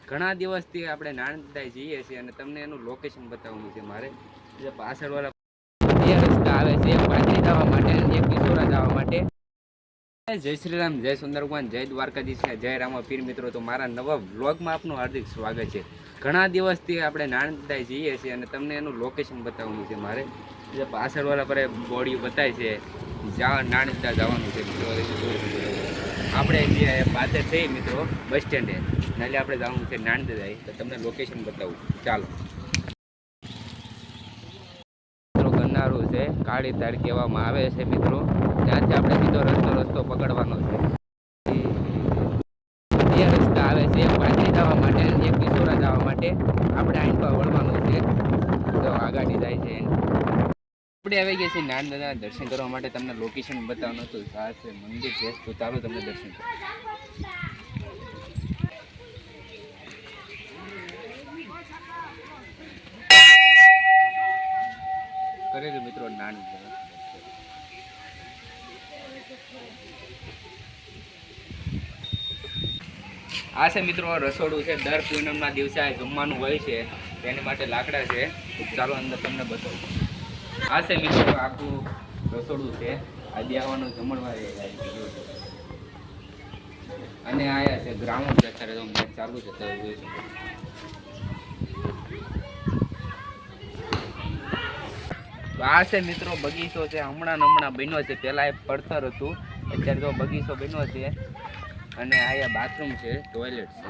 ઘણા દિવસથી આપણે નાણંદાઈ જઈએ છીએ અને તમને એનું લોકેશન બતાવવાનું છે મારે. જે પાછળવાળા બે રસ્તા આવે છે, એક પાંચરી જવા માટે અને એક કિશોરા જવા માટે. જય શ્રી રામ, જય સુંદર ભગવાન, જય દ્વારકાધીશ, જય રામા પીર મિત્રો. તો મારા નવા વ્લોગમાં આપનું હાર્દિક સ્વાગત છે. ઘણા દિવસથી આપણે નાણંદાઈ જઈએ છીએ અને તમને એનું લોકેશન બતાવવાનું છે મારે. જે પાછળવાળા પર બોડી બતાય છે, નાણંદા જવાનું છે મિત્રો. આપણે જે પાસે છીએ મિત્રો બસ સ્ટેન્ડે, એટલે આપણે જવાનું છે નાણંદા. તો તમને લોકેશન બતાવું, ચાલો. ગરનારું છે, કાળી ધાર કહેવામાં આવે છે મિત્રો. ત્યાંથી આપણે સીધો રસ્તો પકડવાનો છે. બે રસ્તા આવે છે, એક પાંચરી જવા માટે અને એક કિશોરા જવા માટે. આપણે આઈન પર વળવાનું છે, તો આગાડી જાય છે. આપણે આવી ગયા છીએ નાણંદાના દર્શન કરવા માટે. તમને લોકેશન બતાવવાનું હતું. આ છે મંદિર છે, તો ચાલો તમને દર્શન કરો. કરેલું મિત્રો નાણંદા. આ છે મિત્રો રસોડું છે. દર પૂનમના દિવસે આ જમવાનું હોય છે, તેની માટે લાકડા છે. ચાલો અંદર તમને બતાવું. આ છે મિત્રો આખું રસોડું છે. આજે આવવાનું જમણવાર અને આયા છે ગ્રાઉન્ડ છે. અત્યારે તો મેચ ચાલુ છે, તો જોઈ શકો. આ છે મિત્રો બગીચો છે. હમણાં બન્યો છે. પહેલાં એ પડતર હતું, અત્યારે તો બગીચો બન્યો છે. અને આયા બાથરૂમ છે, ટોયલેટ છે,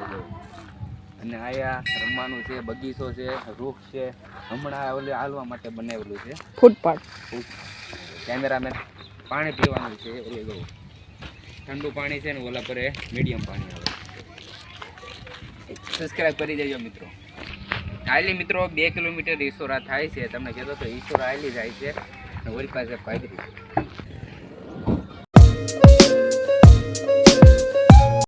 અને આયા રમવાનું છે, બગીચો છે, વૃક્ષ છે. હમણાં ઓલે હાલવા માટે બનાવેલું છે ફૂટપાથ. કેમેરામેન પાણી પીવાનું છે. ઓલે ઠંડુ પાણી છે ને ઓલા પર મીડિયમ પાણી આવે. સબસ્ક્રાઈબ કરી દેજો મિત્રો. હાલી મિત્રો 2 કિલોમીટર ઈસોરા થાય છે. તમને કહેતો તો ઈસોરા હાલી જાય છે, ઓલી પાસે પાદરી.